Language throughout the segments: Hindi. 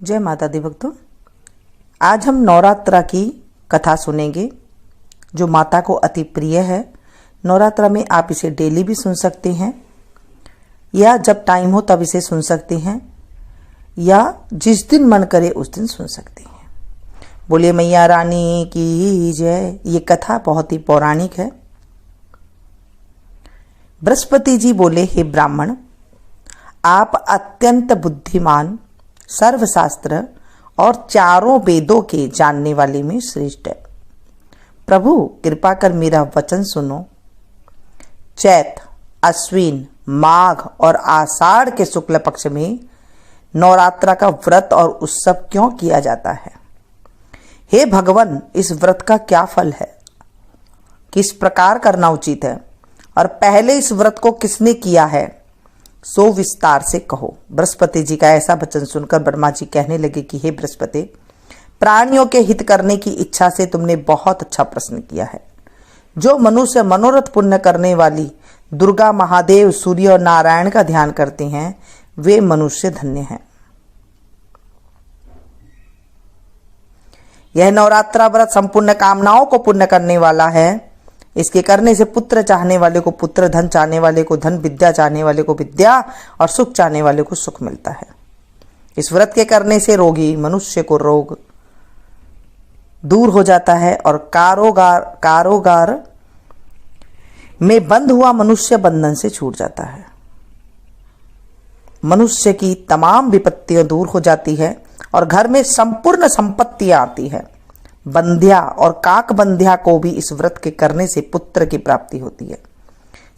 जय माता दी भक्तों, आज हम नवरात्रा की कथा सुनेंगे जो माता को अति प्रिय है। नवरात्रा में आप इसे डेली भी सुन सकते हैं या जब टाइम हो तब इसे सुन सकते हैं या जिस दिन मन करे उस दिन सुन सकते हैं। बोलिए मैया रानी की जय। ये कथा बहुत ही पौराणिक है। बृहस्पति जी बोले, हे ब्राह्मण, आप अत्यंत बुद्धिमान, सर्वशास्त्र और चारों वेदों के जानने वाले में श्रेष्ठ है। प्रभु कृपा कर मेरा वचन सुनो। चैत, अश्विन, माघ और आषाढ़ के शुक्ल पक्ष में नवरात्रा का व्रत और उत्सव क्यों किया जाता है? हे भगवान, इस व्रत का क्या फल है? किस प्रकार करना उचित है? और पहले इस व्रत को किसने किया है, सो विस्तार से कहो। बृहस्पति जी का ऐसा वचन सुनकर ब्रह्मा जी कहने लगे कि हे बृहस्पति, प्राणियों के हित करने की इच्छा से तुमने बहुत अच्छा प्रश्न किया है। जो मनुष्य मनोरथ पुण्य करने वाली दुर्गा, महादेव, सूर्य और नारायण का ध्यान करते हैं वे मनुष्य धन्य हैं। यह नवरात्रा व्रत संपूर्ण कामनाओं को पूर्ण करने वाला है। इसके करने से पुत्र चाहने वाले को पुत्र, धन चाहने वाले को धन, विद्या चाहने वाले को विद्या और सुख चाहने वाले को सुख मिलता है। इस व्रत के करने से रोगी मनुष्य को रोग दूर हो जाता है और कारोगार में बंद हुआ मनुष्य बंधन से छूट जाता है। मनुष्य की तमाम विपत्तियां दूर हो जाती है और घर में संपूर्ण संपत्तियां आती है। बंध्या और काक बंध्या को भी इस व्रत के करने से पुत्र की प्राप्ति होती है।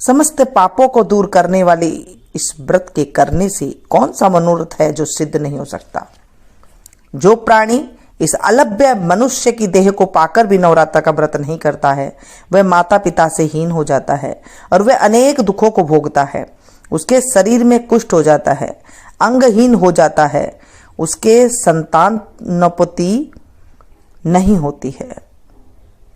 समस्त पापों को दूर करने वाले इस व्रत के करने से कौन सा मनोरथ है जो सिद्ध नहीं हो सकता? जो प्राणी इस अलभ्य मनुष्य की देह को पाकर भी नवरात्रा का व्रत नहीं करता है वह माता पिता से हीन हो जाता है और वह अनेक दुखों को भोगता है। उसके शरीर में कुष्ठ हो जाता है, अंगहीन हो जाता है, उसके संतानोत्पत्ति नहीं होती है,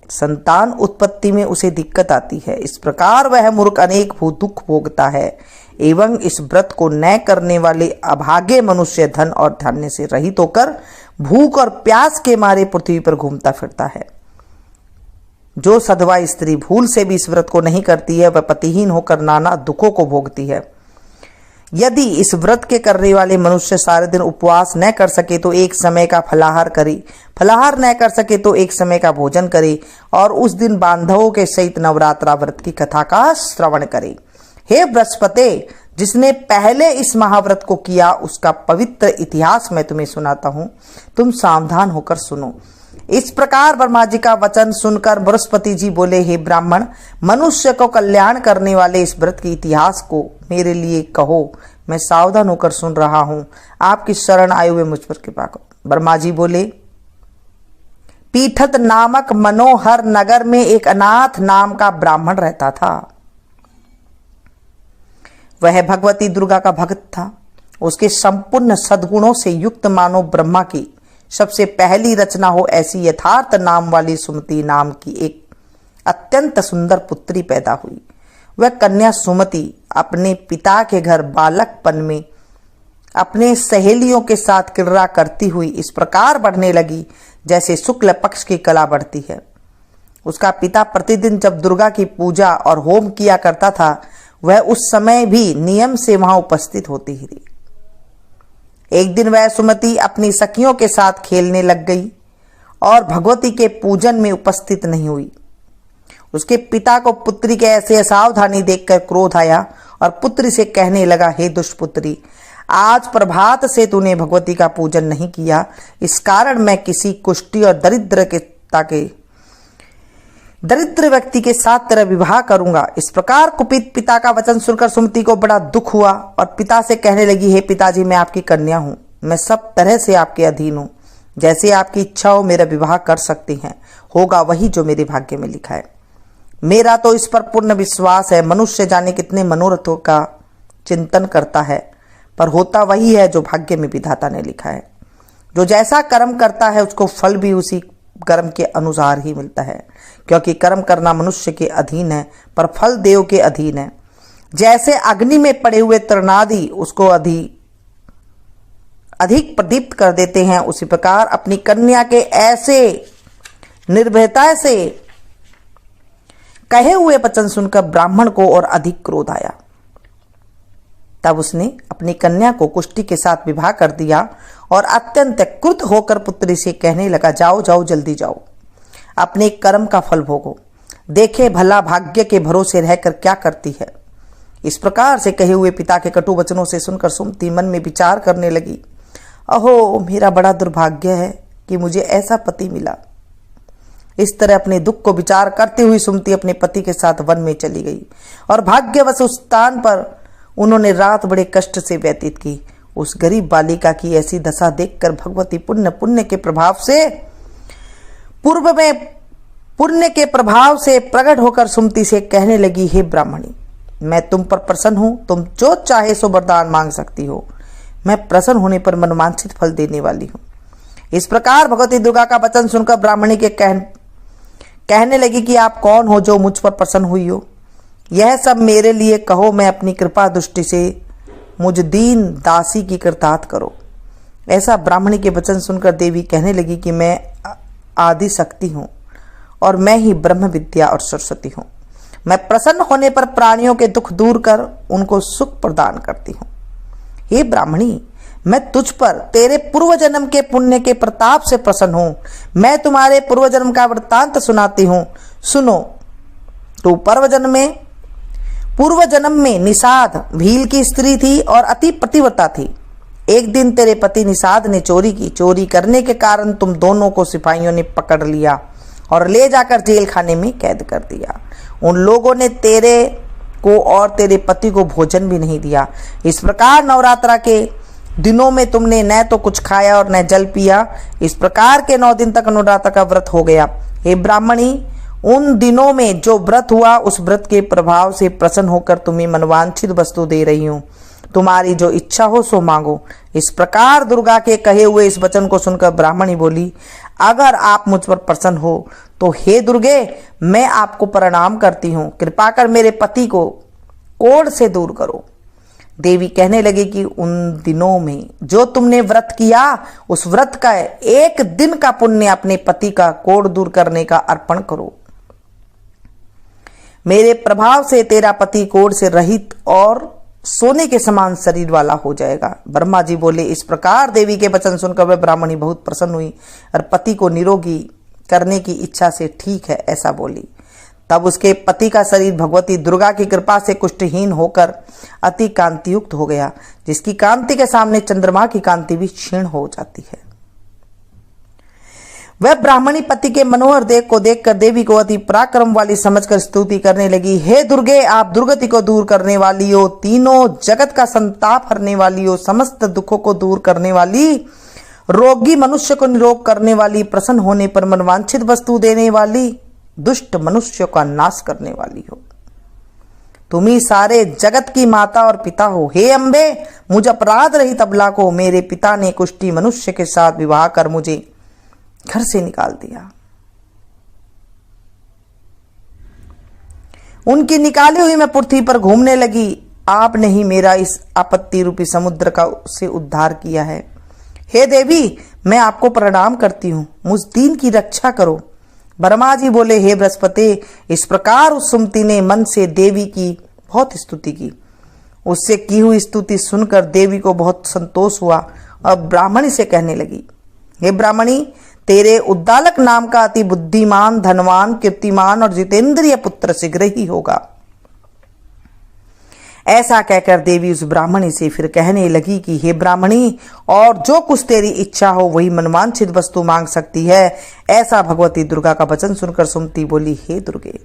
संतान उत्पत्ति में उसे दिक्कत आती है। इस प्रकार वह मूर्ख अनेक दुख भोगता है एवं इस व्रत को न करने वाले अभागे मनुष्य धन और धान्य से रहित होकर भूख और प्यास के मारे पृथ्वी पर घूमता फिरता है। जो सधवा स्त्री भूल से भी इस व्रत को नहीं करती है वह पतिहीन होकर नाना दुखों को भोगती है। यदि इस व्रत के करने वाले मनुष्य सारे दिन उपवास न कर सके तो एक समय का फलाहार करे, फलाहार न कर सके तो एक समय का भोजन करे और उस दिन बांधवों के सहित नवरात्रा व्रत की कथा का श्रवण करे। हे बृहस्पति, जिसने पहले इस महाव्रत को किया उसका पवित्र इतिहास मैं तुम्हें सुनाता हूं, तुम सावधान होकर सुनो। इस प्रकार ब्रह्मा जी का वचन सुनकर बृहस्पति जी बोले, हे ब्राह्मण, मनुष्य को कल्याण करने वाले इस व्रत के इतिहास को मेरे लिए कहो। मैं सावधान होकर सुन रहा हूं। आपकी शरण आए हुए मुझ पर कृपा करो। ब्रह्मा जी बोले, पीठत नामक मनोहर नगर में एक अनाथ नाम का ब्राह्मण रहता था। वह भगवती दुर्गा का भक्त था। उसके संपूर्ण सद्गुणों से युक्त मानो ब्रह्मा की सबसे पहली रचना हो ऐसी यथार्थ नाम वाली सुमति नाम की एक अत्यंत सुंदर पुत्री पैदा हुई। वह कन्या सुमति अपने पिता के घर बालकपन में अपने सहेलियों के साथ क्रीड़ा करती हुई इस प्रकार बढ़ने लगी जैसे शुक्ल पक्ष की कला बढ़ती है। उसका पिता प्रतिदिन जब दुर्गा की पूजा और होम किया करता था वह उस समय भी नियम से वहां उपस्थित होती थी। एक दिन वह सुमति अपनी सखियों के साथ खेलने लग गई और भगवती के पूजन में उपस्थित नहीं हुई। उसके पिता को पुत्री के ऐसे असावधानी देखकर क्रोध आया और पुत्री से कहने लगा, हे दुष्पुत्री, आज प्रभात से तूने भगवती का पूजन नहीं किया, इस कारण मैं किसी कुष्ठी और दरिद्र व्यक्ति के साथ तेरा विवाह करूंगा। इस प्रकार कुपित पिता का वचन सुनकर सुमति को बड़ा दुख हुआ और पिता से कहने लगी, हे पिताजी, मैं आपकी कन्या हूं, मैं सब तरह से आपके अधीन हूं, जैसे आपकी इच्छा हो मेरा विवाह कर सकती हैं, होगा वही जो मेरे भाग्य में लिखा है। मेरा तो इस पर पूर्ण विश्वास है। मनुष्य जाने कितने मनोरथों का चिंतन करता है पर होता वही है जो भाग्य में विधाता ने लिखा है। जो जैसा कर्म करता है उसको फल भी उसी कर्म के अनुसार ही मिलता है, क्योंकि कर्म करना मनुष्य के अधीन है पर फल देव के अधीन है। जैसे अग्नि में पड़े हुए तृणादि उसको अधिक प्रदीप्त कर देते हैं, उसी प्रकार अपनी कन्या के ऐसे निर्भयता से कहे हुए वचन सुनकर ब्राह्मण को और अधिक क्रोध आया। तब उसने अपनी कन्या को कुष्टी के साथ विवाह कर दिया और अत्यंत क्रुद्ध होकर पुत्री से कहने लगा, जाओ जाओ जल्दी जाओ, अपने कर्म का फल भोगो, देखे भला भाग्य के भरोसे रहकर क्या करती है। इस प्रकार से कहे हुए पिता के कटु वचनों से सुनकर सुमति मन में विचार करने लगी, अहो मेरा बड़ा दुर्भाग्य है कि मुझे ऐसा पति मिला। इस तरह अपने दुख को विचार करती हुई सुमति अपने पति के साथ वन में चली गई और भाग्यवश उस स्थान पर उन्होंने रात बड़े कष्ट से व्यतीत की। उस गरीब बालिका की ऐसी दशा देखकर भगवती पुण्य के प्रभाव से पूर्व में पुण्य के प्रभाव से प्रकट होकर सुमति से कहने लगी, हे ब्राह्मणी, मैं तुम पर प्रसन्न हूं, तुम जो चाहे सो वरदान मांग सकती हो, मैं प्रसन्न होने पर मनवांछित फल देने वाली हूं। इस प्रकार भगवती दुर्गा का वचन सुनकर ब्राह्मणी के कहने लगी कि आप कौन हो जो मुझ पर प्रसन्न हुई हो, यह सब मेरे लिए कहो, मैं अपनी कृपा दृष्टि से मुझ दीन दासी की कृतार्थ करो। ऐसा ब्राह्मणी के वचन सुनकर देवी कहने लगी कि मैं आदि शक्ति हूं और मैं ही ब्रह्म विद्या और सरस्वती हूं। मैं प्रसन्न होने पर प्राणियों के दुख दूर कर उनको सुख प्रदान करती हूं। हे ब्राह्मणी, मैं तुझ पर तेरे पूर्व जन्म के पुण्य के प्रताप से प्रसन्न हूं। मैं तुम्हारे पूर्व जन्म का वृत्तांत सुनाती हूं, सुनो। तू पूर्व जन्म में निषाद भील की स्त्री थी और अति पतिव्रता थी। एक दिन तेरे पति निषाद ने चोरी की। चोरी करने के कारण तुम दोनों को सिपाहियों ने पकड़ लिया और ले जाकर जेल खाने में कैद कर दिया। उन लोगों ने तेरे को और तेरे पति को भोजन भी नहीं दिया। इस प्रकार नवरात्रा के दिनों में तुमने न तो कुछ खाया और न जल पिया। इस प्रकार के 9 दिन तक नवरात्रा का व्रत हो गया। हे ब्राह्मणी, उन दिनों में जो व्रत हुआ उस व्रत के प्रभाव से प्रसन्न होकर तुम्हें मनवांछित वस्तु दे रही हूं। तुम्हारी जो इच्छा हो सो मांगो। इस प्रकार दुर्गा के कहे हुए इस वचन को सुनकर ब्राह्मणी बोली, अगर आप मुझ पर प्रसन्न हो तो हे दुर्गे, मैं आपको प्रणाम करती हूँ, कृपा कर मेरे पति को कोढ़ से दूर करो। देवी कहने लगी कि उन दिनों में जो तुमने व्रत किया उस व्रत का 1 दिन का पुण्य अपने पति का कोढ़ दूर करने का अर्पण करो। मेरे प्रभाव से तेरा पति कोढ़ से रहित और सोने के समान शरीर वाला हो जाएगा। ब्रह्मा जी बोले, इस प्रकार देवी के वचन सुनकर वह ब्राह्मणी बहुत प्रसन्न हुई और पति को निरोगी करने की इच्छा से ठीक है ऐसा बोली। तब उसके पति का शरीर भगवती दुर्गा की कृपा से कुष्ठहीन होकर अति कांतियुक्त हो गया, जिसकी कांति के सामने चंद्रमा की कांति भी क्षीण हो जाती है। वह ब्राह्मणी पति के मनोहर देह को देखकर देवी को अति पराक्रम वाली समझकर स्तुति करने लगी। हे दुर्गे, आप दुर्गति को दूर करने वाली हो, तीनों जगत का संताप हरने वाली हो, समस्त दुखों को दूर करने वाली, रोगी मनुष्य को निरोग करने वाली, प्रसन्न होने पर मनवांछित वस्तु देने वाली, दुष्ट मनुष्य का नाश करने वाली हो। तुम ही सारे जगत की माता और पिता हो। हे अम्बे, मुझ अपराध रहित अबला को मेरे पिता ने कुष्ठी मनुष्य के साथ विवाह कर मुझे घर से निकाल दिया। उनकी निकाली हुई मैं पृथ्वी पर घूमने लगी। आपने ही मेरा इस आपत्ति रूपी समुद्र का से उद्धार किया है। हे देवी, मैं आपको प्रणाम करती हूं, मुझ दीन की रक्षा करो। ब्रह्मा जी बोले, हे बृहस्पति, इस प्रकार उस सुमति ने मन से देवी की बहुत स्तुति की। उससे की हुई स्तुति सुनकर देवी को बहुत संतोष हुआ और ब्राह्मणी से कहने लगी, हे ब्राह्मणी, तेरे उद्दालक नाम का अति बुद्धिमान, धनवान, कीर्तिमान और जितेंद्रिय पुत्र शीघ्र ही होगा। ऐसा कहकर देवी उस ब्राह्मणी से फिर कहने लगी कि हे ब्राह्मणी, और जो कुछ तेरी इच्छा हो वही मनवांछित वस्तु मांग सकती है। ऐसा भगवती दुर्गा का वचन सुनकर सुमति बोली, हे दुर्गे,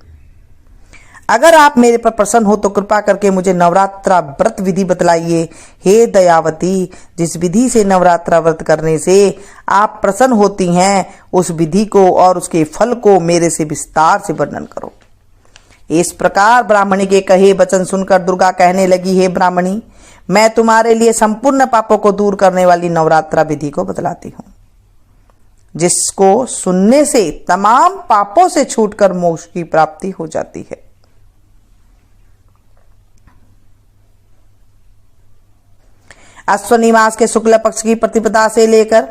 अगर आप मेरे पर प्रसन्न हो तो कृपा करके मुझे नवरात्रा व्रत विधि बतलाइए। हे दयावती, जिस विधि से नवरात्रा व्रत करने से आप प्रसन्न होती हैं उस विधि को और उसके फल को मेरे से विस्तार से वर्णन करो। इस प्रकार ब्राह्मणी के कहे वचन सुनकर दुर्गा कहने लगी, हे ब्राह्मणी, मैं तुम्हारे लिए संपूर्ण पापों को दूर करने वाली नवरात्रा विधि को बतलाती हूँ, जिसको सुनने से तमाम पापों से छूटकर मोक्ष की प्राप्ति हो जाती है। अश्विनी मास के शुक्ल पक्ष की प्रतिपदा से लेकर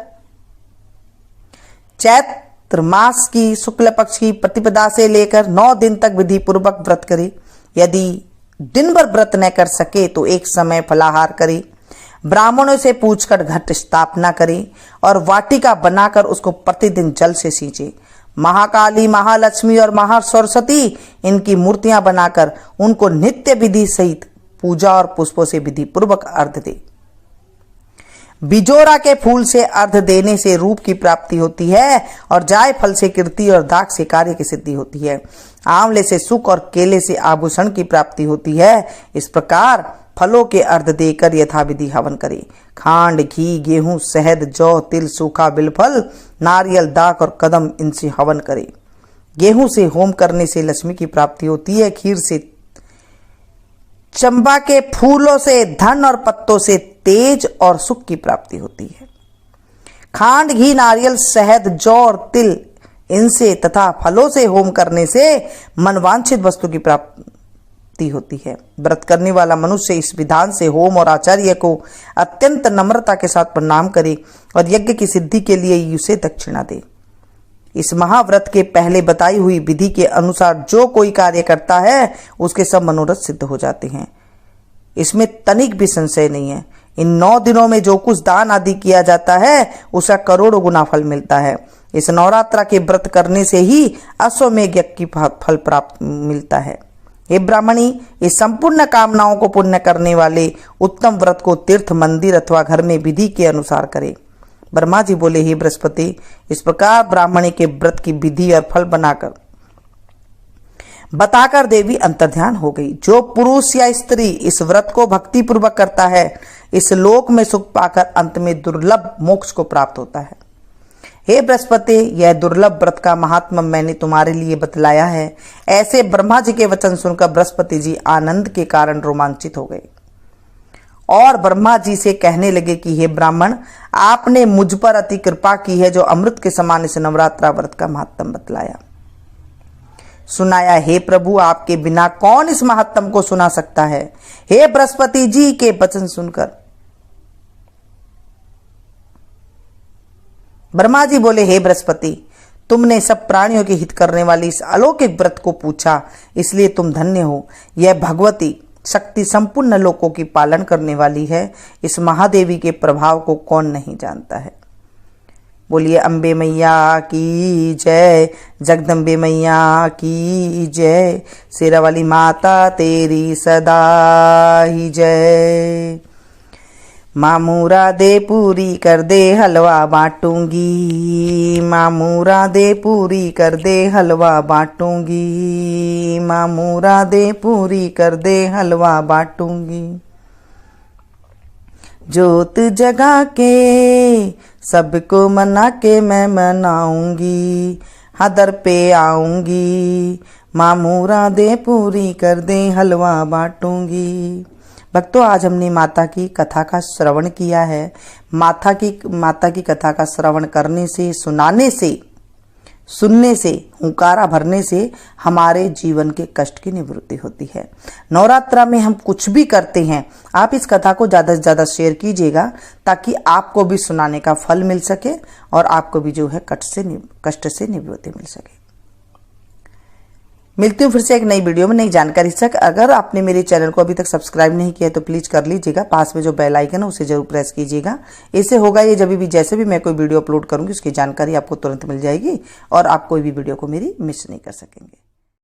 चैत्र मास की शुक्ल पक्ष की प्रतिपदा से लेकर 9 दिन तक विधि पूर्वक व्रत करे। यदि दिन भर व्रत न कर सके तो एक समय फलाहार करे, ब्राह्मणों से पूछकर घट स्थापना करे और वाटिका बनाकर उसको प्रतिदिन जल से सींचे। महाकाली, महालक्ष्मी और महासरस्वती इनकी मूर्तियां बनाकर उनको नित्य विधि सहित पूजा और पुष्पों से विधि पूर्वक अर्घ दे। बिजोरा के फूल से अर्घ देने से रूप की प्राप्ति होती है और जायफल से कीर्ति और दाग से कार्य की सिद्धि होती है। आंवले से सुख और केले से आभूषण की प्राप्ति होती है। इस प्रकार फलों के अर्घ देकर यथाविधि हवन करे। खांड, घी, गेहूं, शहद, जौ, तिल, सूखा बिलफल, नारियल, दाख और कदम इनसे हवन करे। गेहूं से होम करने से लक्ष्मी की प्राप्ति होती है। खीर से, चंपा के फूलों से धन और पत्तों से तेज और सुख की प्राप्ति होती है। खांड, घी, नारियल, शहद, जौ और तिल इनसे तथा फलों से होम करने से मनवांछित वस्तु की प्राप्ति होती है। व्रत करने वाला मनुष्य इस विधान से होम और आचार्य को अत्यंत नम्रता के साथ प्रणाम करे और यज्ञ की सिद्धि के लिए उसे दक्षिणा दे। इस महाव्रत के पहले बताई हुई विधि के अनुसार जो कोई कार्य करता है उसके सब मनोरथ सिद्ध हो जाते हैं। इसमें तनिक भी संशय नहीं है। इन 9 दिनों में जो कुछ दान आदि किया जाता है उसका करोड़ों गुना फल मिलता है। इस नवरात्रा के व्रत करने से ही अश्वमेध यज्ञ की फल प्राप्त मिलता है। हे ब्राह्मणी, इस संपूर्ण कामनाओं को पूर्ण करने वाले उत्तम व्रत को तीर्थ, मंदिर अथवा घर में विधि के अनुसार करे। ब्रह्मा जी बोले, हे बृहस्पति, इस प्रकार ब्राह्मणी के व्रत की विधि और फल बताकर देवी अंतर्ध्यान हो गई। जो पुरुष या स्त्री इस व्रत को भक्ति पूर्वक करता है इस लोक में सुख पाकर अंत में दुर्लभ मोक्ष को प्राप्त होता है। हे बृहस्पति, यह दुर्लभ व्रत का महात्मा मैंने तुम्हारे लिए बतलाया है। ऐसे ब्रह्मा जी के वचन सुनकर बृहस्पति जी आनंद के कारण रोमांचित हो गए और ब्रह्मा जी से कहने लगे कि हे ब्राह्मण, आपने मुझ पर अति कृपा की है जो अमृत के समान इस नवरात्रा व्रत का महात्म बतलाया सुनाया। हे प्रभु, आपके बिना कौन इस महात्म को सुना सकता है। हे बृहस्पति जी के वचन सुनकर ब्रह्मा जी बोले, हे बृहस्पति, तुमने सब प्राणियों के हित करने वाली इस अलौकिक व्रत को पूछा, इसलिए तुम धन्य हो। यह भगवती शक्ति संपूर्ण लोकों की पालन करने वाली है। इस महादेवी के प्रभाव को कौन नहीं जानता है। बोलिए अम्बे मैया की जय, जगदम्बे मैया की जय, शेरा वाली माता तेरी सदा ही जय। मामूरा दे पूरी कर दे हलवा बांटूंगी, मामूरा दे पूरी कर दे हलवा बांटूंगी, मामूरा दे पूरी कर दे हलवा बांटूंगी। जोत जगा के सबको मना के मैं मनाऊंगी, हदर पे आऊंगी, मामूरा दे पूरी कर दे हलवा बांटूंगी। भक्तों, आज हमने माता की कथा का श्रवण किया है। माता की कथा का श्रवण करने से, सुनाने से, सुनने से, हुंकारा भरने से हमारे जीवन के कष्ट की निवृत्ति होती है। नवरात्रा में हम कुछ भी करते हैं, आप इस कथा को ज़्यादा से ज़्यादा शेयर कीजिएगा ताकि आपको भी सुनाने का फल मिल सके और आपको भी जो है कष्ट से निवृत्ति मिल सके। मिलती हूँ फिर से एक नई वीडियो में नई जानकारी तक। अगर आपने मेरे चैनल को अभी तक सब्सक्राइब नहीं किया तो प्लीज़ कर लीजिएगा। पास में जो बेल आइकन है उसे जरूर प्रेस कीजिएगा। इससे होगा ये जब भी जैसे भी मैं कोई वीडियो अपलोड करूँगी उसकी जानकारी आपको तुरंत मिल जाएगी और आप कोई भी वीडियो को मेरी मिस नहीं कर सकेंगे।